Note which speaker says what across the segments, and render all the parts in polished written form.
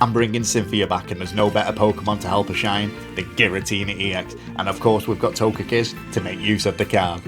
Speaker 1: I'm bringing Cynthia back, and there's no better Pokemon to help her shine than Giratina EX. And of course, we've got Togekiss to make use of the card.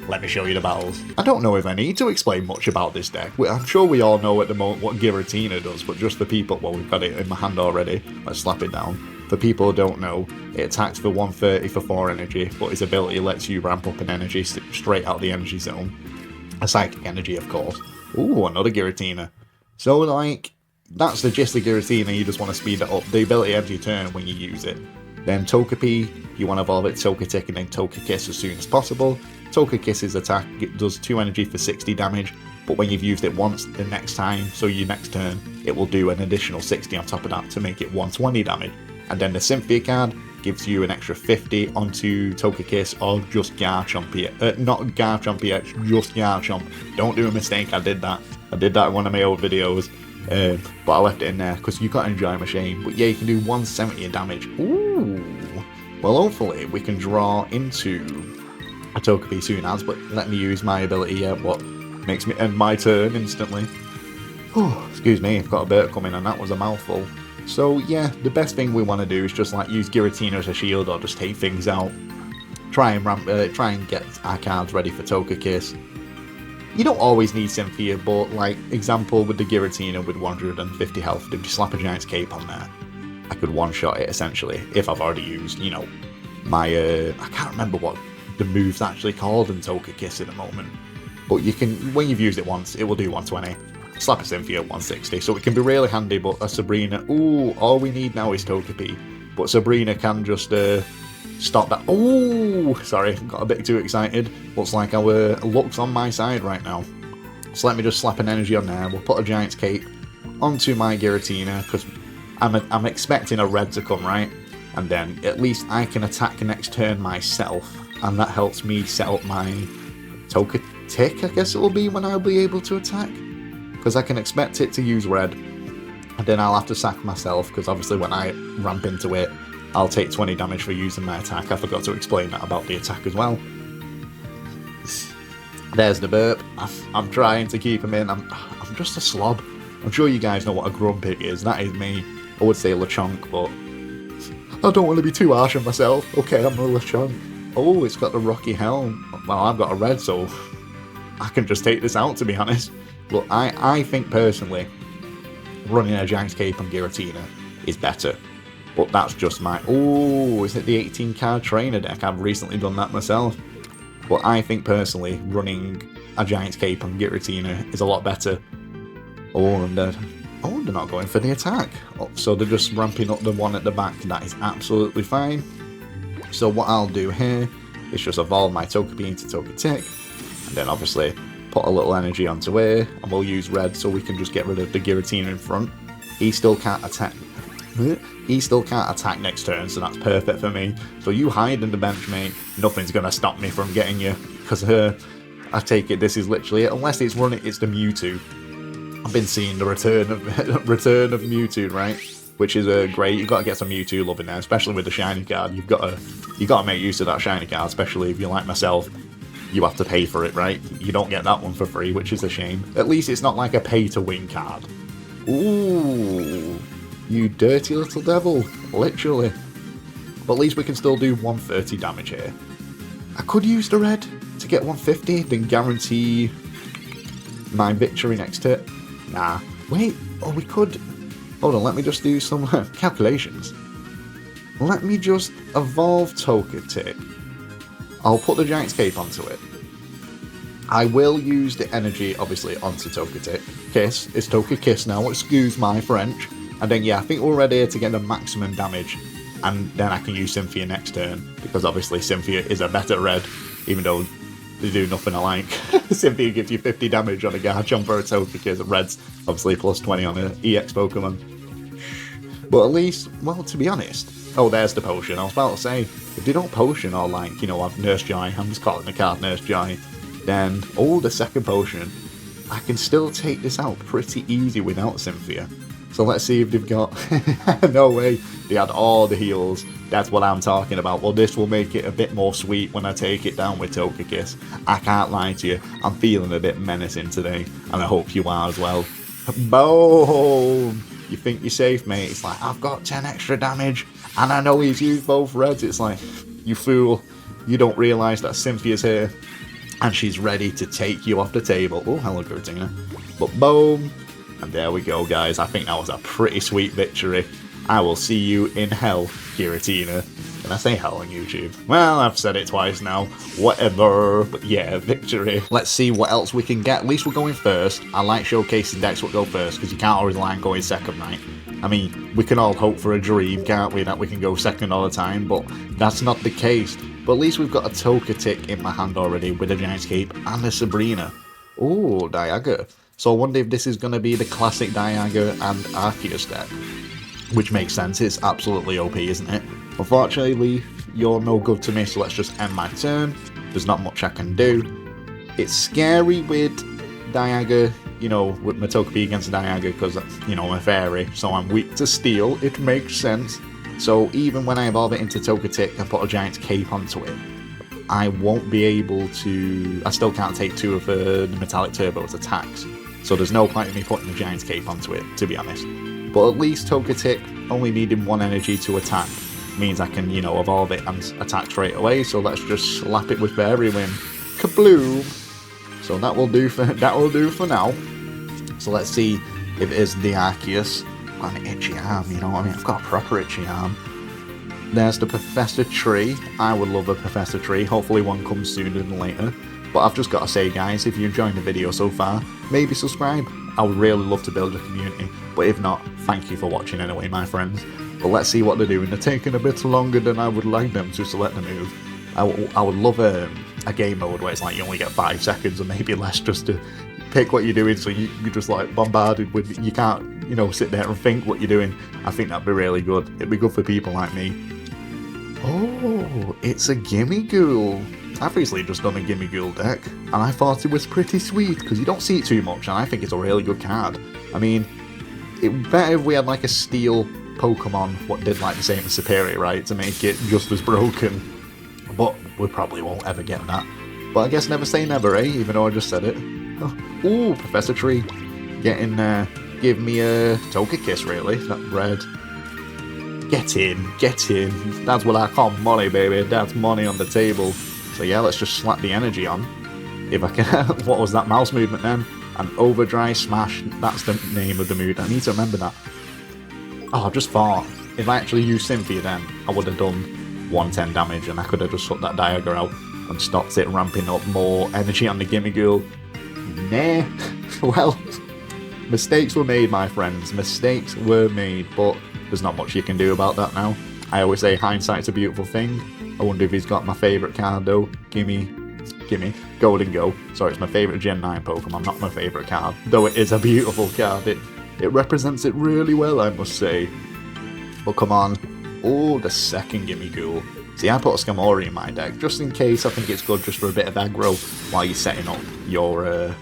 Speaker 1: Let me show you the battles. I don't know if I need to explain much about this deck. I'm sure we all know at the moment what Giratina does, but just for people, well, we've got it in my hand already. Let's slap it down. For people who don't know, it attacks for 130 for 4 energy, but its ability lets you ramp up an energy straight out the energy zone. A psychic energy, of course. Ooh, another Giratina. So, like, that's the gist of Giratina, you just want to speed it up. The ability ends your turn when you use it. Then Togepi, you want to evolve it Togetic and then Togekiss as soon as possible. Togekiss's attack does 2 energy for 60 damage, but when you've used it once the next time, so your next turn, it will do an additional 60 on top of that to make it 120 damage. And then the Cynthia card gives you an extra 50 onto Togekiss or just Garchomp EX. Not Garchomp EX, just Garchomp. Don't do a mistake, I did that. I did that in one of my old videos, but I left it in there because you got to enjoy my shame. But yeah, you can do 170 damage. Ooh. Well, hopefully we can draw into a Togepi soon as, but let me use my ability, what makes me end my turn instantly. Oh, excuse me, I've got a burp coming and that was a mouthful. So yeah, the best thing we want to do is just like use Giratina as a shield or just take things out. Try and get our cards ready for Togekiss. You don't always need Cynthia, but like example with the Giratina with 150 health, if you slap a Giant's Cape on there, I could one-shot it essentially if I've already used, you know, my I can't remember what the move's actually called in Togekiss at the moment. But you can, when you've used it once, it will do 120. Slap a Cynthia at 160, so it can be really handy, but a Sabrina, ooh, all we need now is Togepi. But Sabrina can just stop that. Ooh, sorry, got a bit too excited. Looks like our luck's on my side right now. So let me just slap an energy on there. We'll put a Giant's Cape onto my Giratina, because I'm expecting a red to come, right? And then at least I can attack next turn myself, and that helps me set up my Togetic, I guess it will be when I'll be able to attack. Because I can expect it to use red, and then I'll have to sack myself, because obviously when I ramp into it, I'll take 20 damage for using my attack. I forgot to explain that about the attack as well. There's the burp. I'm trying to keep him in. I'm just a slob. I'm sure you guys know what a Grumpig is. That is me. I would say Lechonk, but I don't want to be too harsh on myself. Okay, I'm a Lechonk. Oh, it's got the rocky helm. Well, I've got a red, so I can just take this out, to be honest. Look, I think personally, running a Giant's Cape on Giratina is better. But that's just my... Oh, is it the 18 card trainer deck? I've recently done that myself. But I think personally, running a Giant's Cape on Giratina is a lot better. Oh, and they're not going for the attack. Oh, so they're just ramping up the one at the back. That is absolutely fine. So what I'll do here is just evolve my Togepi into Togetic. And then obviously put a little energy onto here. And we'll use red so we can just get rid of the Giratina in front. He still can't attack. He still can't attack next turn, so that's perfect for me. So you hide in the bench, mate. Nothing's going to stop me from getting you. Because I take it this is literally it. Unless it's it's the Mewtwo. I've been seeing the return of Mewtwo, right? Which is great. You've got to get some Mewtwo love in there, especially with the shiny card. You've got to make use of that shiny card, especially if you're like myself. You have to pay for it, right? You don't get that one for free, which is a shame. At least it's not like a pay-to-win card. Ooh, you dirty little devil, literally. But at least we can still do 130 damage here. I could use the red to get 150, then guarantee my victory next turn. Nah, wait, oh we could... Hold on, let me just do some calculations. Let me just evolve Togetic. I'll put the Giant's Cape onto it. I will use the energy, obviously, onto Togetic. Kiss. It's Togekiss now, excuse my French. And then, yeah, I think we're ready to get the maximum damage. And then I can use Cynthia next turn. Because, obviously, Cynthia is a better red. Even though they do nothing alike. Cynthia gives you 50 damage on a Garchomp or a Togekiss. And red's, obviously, plus 20 on an EX Pokemon. But at least, well, to be honest... Oh, there's the potion. I was about to say, if they don't potion or, like, you know, have Nurse Joy, I'm just calling the card Nurse Joy, then, oh, the second potion, I can still take this out pretty easy without Cynthia. So let's see if they've got... No way, they had all the heals. That's what I'm talking about. Well, this will make it a bit more sweet when I take it down with Togekiss. I can't lie to you, I'm feeling a bit menacing today, and I hope you are as well. Boom! You think you're safe, mate. It's like, I've got 10 extra damage, and I know he's used both reds. It's like, you fool. You don't realise that Cynthia's here, and she's ready to take you off the table. Oh, hello, Giratina. But boom. And there we go, guys. I think that was a pretty sweet victory. I will see you in hell, Giratina. Can I say hell on YouTube? Well, I've said it twice now. Whatever. But yeah, victory. Let's see what else we can get. At least we're going first. I like showcasing decks that go first, because you can't always rely on going second, right? I mean, we can all hope for a dream, can't we, that we can go second all the time, but that's not the case. But at least we've got a Togekiss in my hand already with a Giant's Cape and a Sabrina. Ooh, Dialga. So I wonder if this is going to be the classic Dialga and Arceus deck. Which makes sense, it's absolutely OP, isn't it? Unfortunately, you're no good to me, so let's just end my turn. There's not much I can do. It's scary with Dialga, you know, with my Togepi against Dialga, because, you know, I'm a fairy, so I'm weak to steel. It makes sense. So even when I evolve it into Togekiss and put a Giant's Cape onto it, I won't be able to... I still can't take 2 of the Metallic Turbo's attacks. So there's no point in me putting the Giant's Cape onto it, to be honest. But at least Togekiss only needing 1 energy to attack means I can, you know, evolve it and attack straight away. So let's just slap it with Fairy Wind. Kabloom! So that will do for now. So let's see if it is the Arceus. I've got an itchy arm, you know what I mean? I've got a proper itchy arm. There's the Professor Tree. I would love a Professor Tree. Hopefully one comes sooner than later. But I've just got to say, guys, if you're enjoying the video so far, maybe subscribe. I would really love to build a community. But if not, thank you for watching anyway, my friends. But let's see what they're doing. They're taking a bit longer than I would like them to select the move. I would love a game mode where it's like you only get 5 seconds or maybe less just to pick what you're doing, so you're just like bombarded with, you can't, you know, sit there and think what you're doing. I think that'd be really good. It'd be good for people like me. Oh, it's a Gimmighoul. I've recently just done a Gimmighoul deck, and I thought it was pretty sweet, because you don't see it too much, and I think it's a really good card. I mean, it'd better if we had like a steel Pokemon what did like the same as Superior, right, to make it just as broken. But we probably won't ever get that. But I guess never say never, eh, even though I just said it. Oh, ooh, Professor Tree. Getting, give me a Togekiss, really, that red. Get in. That's what I call money, baby. That's money on the table. So yeah, let's just slap the energy on. If I can... What was that mouse movement then? An Overdrive Smash. That's the name of the move. I need to remember that. Oh, I just thought, if I actually used Cynthia then, I would have done 110 damage, and I could have just put that Dialga out and stopped it ramping up more energy on the Gimmighoul. Nah. Well, mistakes were made, my friends. Mistakes were made, but there's not much you can do about that now. I always say hindsight's a beautiful thing. I wonder if he's got my favourite card though. Gimme. Gholdengo. Sorry, it's my favourite Gen 9 Pokemon, not my favourite card. Though it is a beautiful card. It represents it really well, I must say. But come on. Oh, the second Gimmighoul. See, I put a Skamori in my deck, just in case. I think it's good just for a bit of aggro while you're setting up your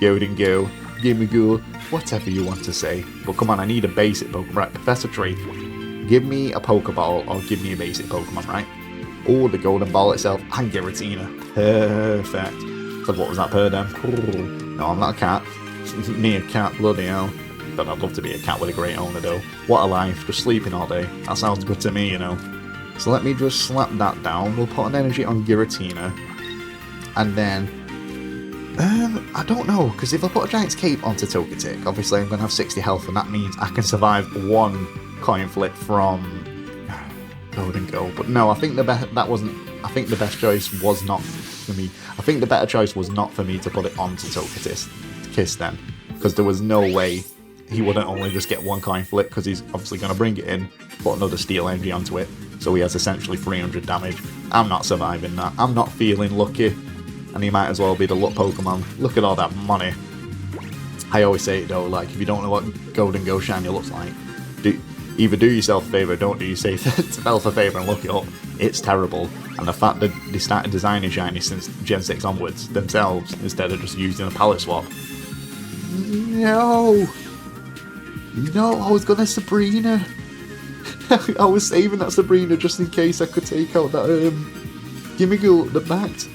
Speaker 1: Gholdengo, Gimmighoul, whatever you want to say. But come on, I need a basic Pokemon. Right, Professor Tree. Give me a Pokeball or give me a basic Pokemon, right? Oh, the Golden Ball itself and Giratina. Perfect. So what was that per then? No, I'm not a cat. Me a cat, bloody hell. But I'd love to be a cat with a great owner though. What a life, just sleeping all day. That sounds good to me, you know. So let me just slap that down. We'll put an energy on Giratina. And then... I don't know, because if I put a Giant's Cape onto Togekiss, obviously I'm going to have 60 health, and that means I can survive 1 coin flip from Gholdengo. But no, I think the best choice was not for me. I think the better choice was not for me to put it onto Togekiss then, because there was no way he wouldn't only just get 1 coin flip, because he's obviously going to bring it in, put another steel energy onto it, so he has essentially 300 damage. I'm not surviving that. I'm not feeling lucky. And he might as well be the luck Pokemon. Look at all that money. I always say it though, like, if you don't know what Gholdengo Shiny looks like, either do yourself a favour or don't do yourself a favour and look it up. It's terrible. And the fact that they started designing Shiny since Gen 6 onwards themselves, instead of just using a palette swap. No! No, I was gonna Sabrina. I was saving that Sabrina just in case I could take out that Gimmighoul that backed.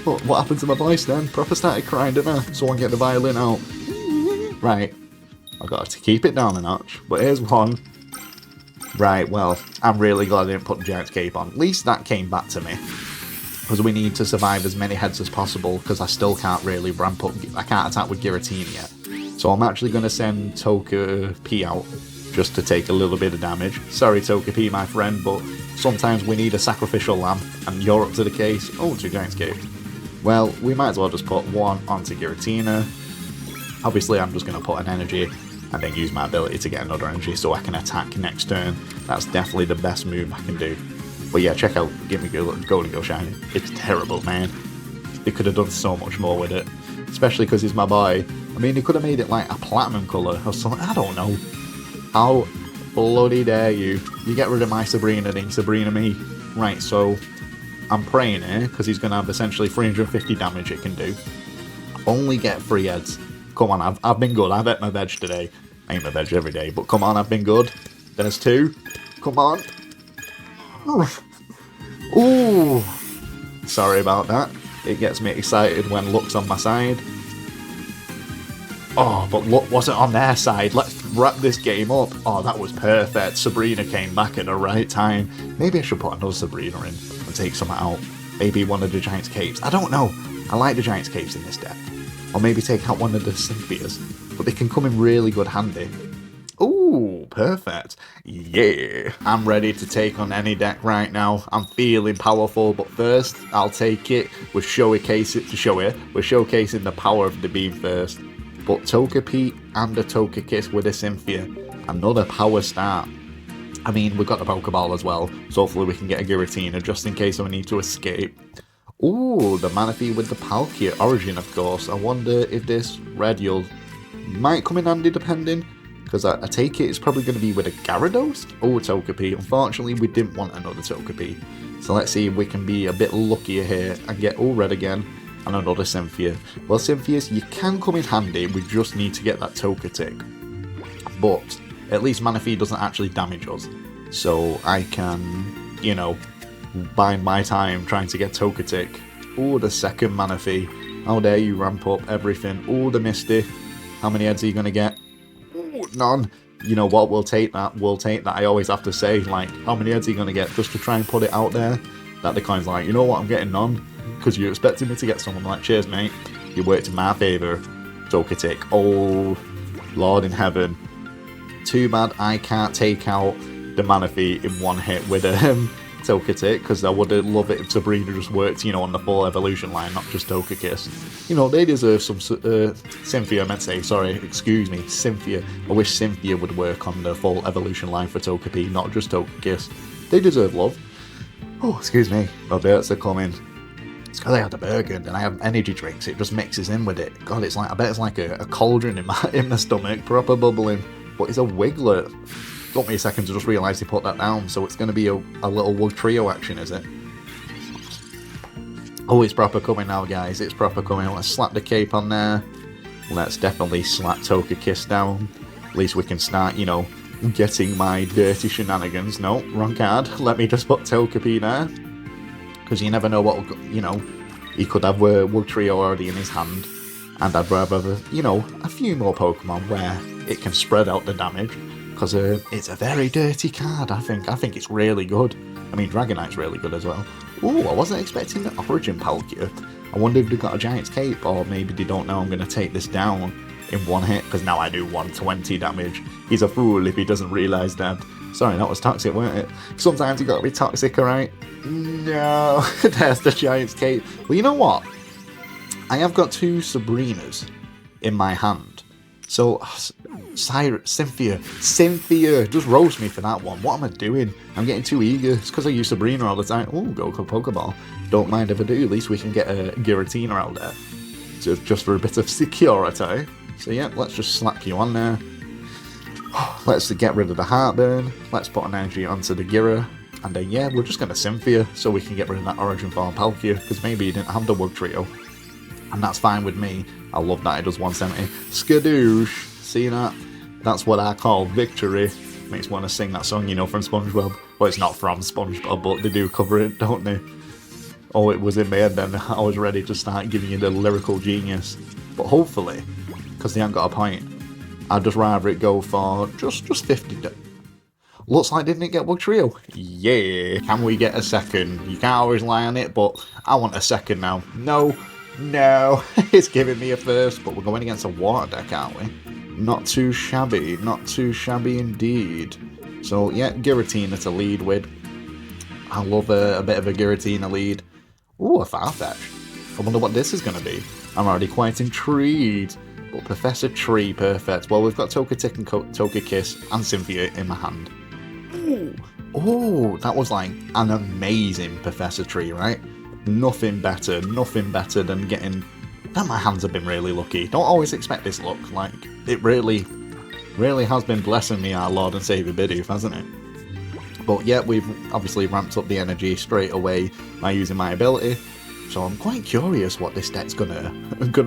Speaker 1: What happened to my voice then? Proper started crying, didn't I? Someone get the violin out. Right. I've got to keep it down a notch. But here's one. Right, well, I'm really glad I didn't put the Giant's Cape on. At least that came back to me. Because we need to survive as many heads as possible, because I still can't really ramp up. I can't attack with Giratina yet. So I'm actually going to send Togepi out, just to take a little bit of damage. Sorry Togepi, my friend, but sometimes we need a sacrificial lamb, and you're up to the case. Oh, 2 Giant's Cape. Well, we might as well just put 1 onto Giratina. Obviously, I'm just going to put an energy, and then use my ability to get another energy so I can attack next turn. That's definitely the best move I can do. But yeah, check out Give Me Gholdengo Shiny. It's terrible, man. They could have done so much more with it. Especially because he's my boy. I mean, they could have made it like a platinum colour or something. I don't know. How bloody dare you? You get rid of my Sabrina, then you Sabrina me. Right, so I'm praying here, because he's going to have essentially 350 damage it can do. Only get 3 heads. Come on, I've been good. I've ate my veg today. I eat my veg every day, but come on, I've been good. There's 2. Come on. Ooh. Sorry about that. It gets me excited when luck's on my side. Oh, but luck wasn't on their side. Let's wrap this game up. Oh, that was perfect. Sabrina came back at the right time. Maybe I should put another Sabrina in and take some out. Maybe one of the Giant's Capes. I don't know. I like the Giant's Capes in this deck. Or maybe take out one of the Cynthias. But they can come in really good handy. Ooh, perfect. Yeah. I'm ready to take on any deck right now. I'm feeling powerful, but first, I'll take it. We're showcasing the power of the beam first. But Togepi and a Togekiss with a Cynthia. Another power start. I mean, we've got the Pokeball as well, so hopefully we can get a Giratina just in case we need to escape. Ooh, the Manaphy with the Palkia Origin, of course. I wonder if this Radial might come in handy depending, because I take it it's probably going to be with a Gyarados? Oh, Togepi. Unfortunately, we didn't want another Togepi. So let's see if we can be a bit luckier here and get all red again. And another Cynthia. Well, Cynthias, you can come in handy, we just need to get that Togekiss. But at least Manaphy doesn't actually damage us. So I can, you know, bide my time trying to get Togekiss. Oh, the second Manaphy. How dare you ramp up everything. Oh, the Misty. How many heads are you going to get? Ooh, none. You know what, we'll take that. We'll take that. I always have to say, like, how many heads are you going to get? Just to try and put it out there. That the coin's like, you know what, I'm getting none. Because you're expecting me to get someone like, cheers mate, you worked in my favour. Togekiss. Oh, Lord in heaven. Too bad I can't take out the Manaphy in one hit with Togekiss, because I would love it if Sabrina just worked, you know, on the full evolution line, not just Togekiss. You know, they deserve some, Cynthia, I meant to say, sorry, excuse me, Cynthia. I wish Cynthia would work on the full evolution line for Togepi, not just Togekiss. They deserve love. Oh, excuse me, my birds are coming. It's because I had a burger and I have energy drinks, it just mixes in with it. God, it's like, I bet it's like a cauldron in my stomach, proper bubbling. But it's a Wiglet. Took me a second to just realise they put that down, so it's going to be a little Wugtrio action, is it? Oh, it's proper coming now, guys, it's proper coming. Let's slap the cape on there. Let's definitely slap Togekiss down. At least we can start, you know, getting my dirty shenanigans. No, wrong card. Let me just put Togepi there. Because you never know what, you know, he could have Wugtrio already in his hand. And I'd rather have, you know, a few more Pokemon where it can spread out the damage. Because it's a very dirty card, I think. I think it's really good. I mean, Dragonite's really good as well. Ooh, I wasn't expecting the Origin Palkia. I wonder if they've got a Giant's Cape, or maybe they don't know I'm going to take this down in one hit, because now I do 120 damage. He's a fool if he doesn't realise that. Sorry, that was toxic, weren't it? Sometimes you got to be toxic, alright? No, there's the Giant's Cape. Well, you know what? I have got 2 Sabrinas in my hand. So, Cynthia, just roast me for that one. What am I doing? I'm getting too eager. It's because I use Sabrina all the time. Oh, go Pokeball. Don't mind if I do. At least we can get a Giratina out there. So just for a bit of security. So yeah, let's just slap you on there. Let's get rid of the Heartburn. Let's put an energy onto the Gira. And then yeah, we're just going to Cynthia so we can get rid of that Origin Form Palkia. Because maybe he didn't have the Wugtrio. And that's fine with me. I love that it does 170. Skadoosh. See that? That's what I call victory. Makes me want to sing that song, you know, from SpongeBob. Well, it's not from SpongeBob, but they do cover it, don't they? Oh, it was in my head then. I was ready to start giving you the lyrical genius. But hopefully, because they haven't got a point, I'd just rather it go for just 50. Looks like didn't it get Wugtrio? Yeah. Can we get a second? You can't always lie on it, but I want a second now. No. It's giving me a first, but we're going against a water deck, aren't we? Not too shabby. Not too shabby indeed. So, yeah, Giratina to lead with. I love a bit of a Giratina lead. Ooh, a Farfetch'd. I wonder what this is going to be. I'm already quite intrigued. But Professor Tree, perfect. Well, we've got Togekiss and Togekiss and Cynthia in my hand. Oh, that was like an amazing Professor Tree, right? Nothing better than getting... That my hands have been really lucky. Don't always expect this luck. Like, it really has been blessing me, our Lord and Saviour Bidoof, hasn't it? But yeah, we've obviously ramped up the energy straight away by using my ability. So I'm quite curious what this deck's gonna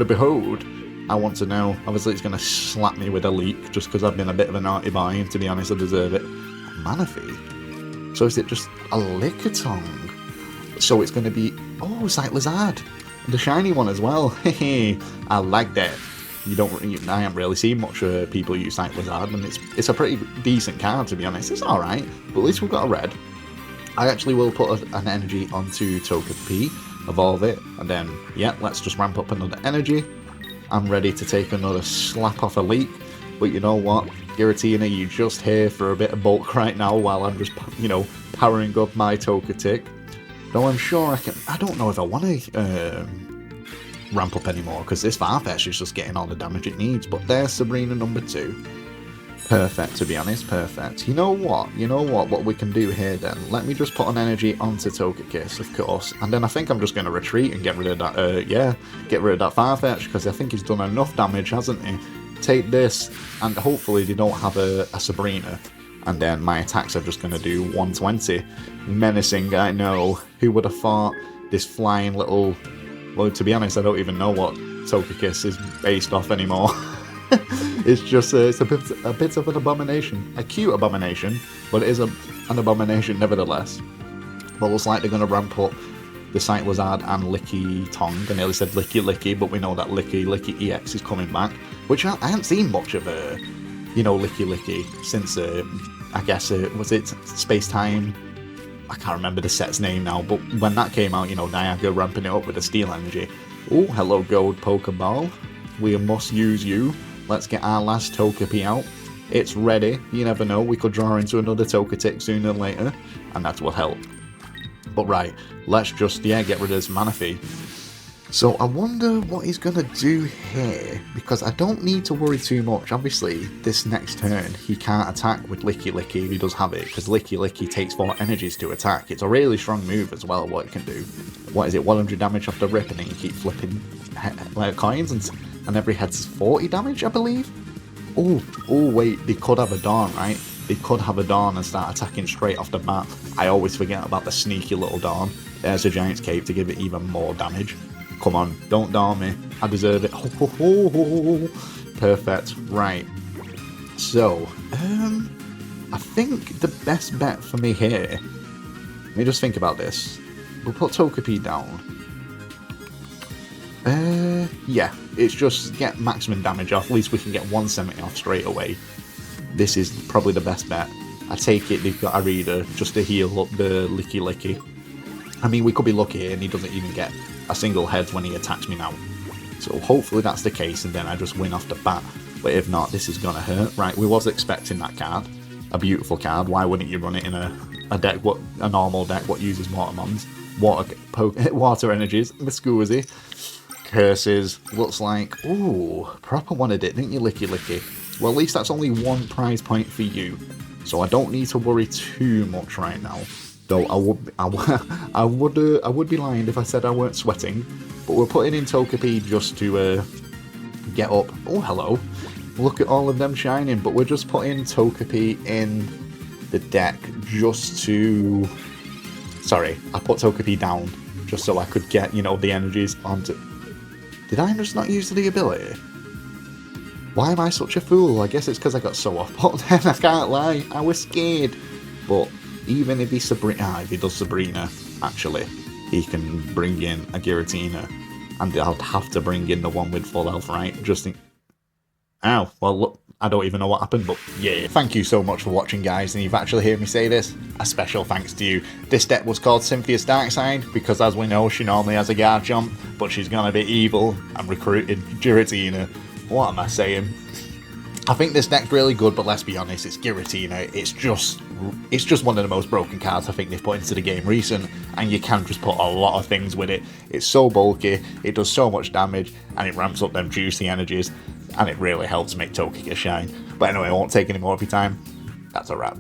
Speaker 1: behold. I want to know. Obviously, it's gonna slap me with a leak just because I've been a bit of a naughty boy, and to be honest, I deserve it. Manaphy. So is it just a Lickitung? So it's gonna be Sight Lizard, the shiny one as well. Hehe, I like that. I haven't really seen much people use Sight Lizard, and it's a pretty decent card, to be honest. It's all right, but at least we've got a red. I actually will put an energy onto Togepi, evolve it, and then yeah, let's just ramp up another energy. I'm ready to take another slap off a leak, but you know what, Giratina, you're just here for a bit of bulk right now while I'm just, powering up my Togekiss. Though I'm sure I don't know if I want to ramp up anymore, because this Farfetch'd is just getting all the damage it needs, but there's Sabrina number 2. Perfect, to be honest, perfect. You know what we can do here then? Let me just put an energy onto Togekiss, of course, and then I think I'm just going to retreat and get rid of that, get rid of that Farfetch'd, because I think he's done enough damage, hasn't he? Take this, and hopefully they don't have a Sabrina, and then my attacks are just going to do 120. Menacing, I know. Who would have thought this flying little... Well, to be honest, I don't even know what Togekiss is based off anymore. It's just it's a bit of an abomination, a cute abomination, but it is an abomination nevertheless. But looks like they're going to ramp up the Sight Lizard and Lickitung. I nearly said Lickilicky, but we know that Lickilicky EX is coming back, which I haven't seen much of Lickilicky since I guess was it Space Time. I can't remember the set's name now, but when that came out, Dialga ramping it up with a Steel Energy. Oh, hello Gold Pokeball. We must use you. Let's get our last Togepi out. It's ready. You never know, we could draw into another Togekiss sooner or later, and that will help. But right, let's just, get rid of this Manaphy. So I wonder what he's going to do here, because I don't need to worry too much. Obviously, this next turn, he can't attack with Lickilicky if he does have it, because Lickilicky takes 4 energies to attack. It's a really strong move as well, what it can do. What is it, 100 damage off the rip, and then you keep flipping coins, and every head's 40 damage, I believe? Oh, wait, they could have a Dawn, right? They could have a Dawn and start attacking straight off the bat. I always forget about the sneaky little Dawn. There's a Giant's Cape to give it even more damage. Come on, don't Dawn me. I deserve it. Perfect. Right. So, I think the best bet for me here... Let me just think about this. We'll put Togepi down. Yeah, it's just get maximum damage off. At least we can get 170 off straight away. This is probably the best bet. I take it they've got a reader just to heal up the Lickilicky. I mean, we could be lucky here and he doesn't even get a single head when he attacks me now. So hopefully that's the case and then I just win off the bat. But if not, this is gonna hurt. Right, we was expecting that card. A beautiful card. Why wouldn't you run it in a deck, a normal deck, what uses Watermons? Water energies. Miscusi. Curses. Looks like... Ooh, proper wanted it, didn't you, Lickilicky? Well, at least that's only 1 prize point for you. So I don't need to worry too much right now. Though I would be lying if I said I weren't sweating. But we're putting in Togepi just to get up. Oh, hello. Look at all of them shining. But we're just putting Togepi in the deck just to... Sorry, I put Togepi down just so I could get, the energies onto... Did I just not use the ability? Why am I such a fool? I guess it's because I got so off. But then I can't lie, I was scared. But even if he if he does Sabrina, actually, he can bring in a Giratina. And I'll have to bring in the one with full health, right? Ow, well look, I don't even know what happened, but yeah. Thank you so much for watching, guys, and you've actually heard me say this. A special thanks to you. This deck was called Cynthia's Dark Side, because as we know, she normally has a guard jump, but she's gonna be evil and recruited Giratina. What am I saying? I think this deck's really good, but let's be honest, it's Giratina. It's just one of the most broken cards I think they've put into the game recent, and you can just put a lot of things with it. It's so bulky, it does so much damage, and it ramps up them juicy energies, and it really helps make Togekiss shine. But anyway, I won't take any more of your time. That's a wrap.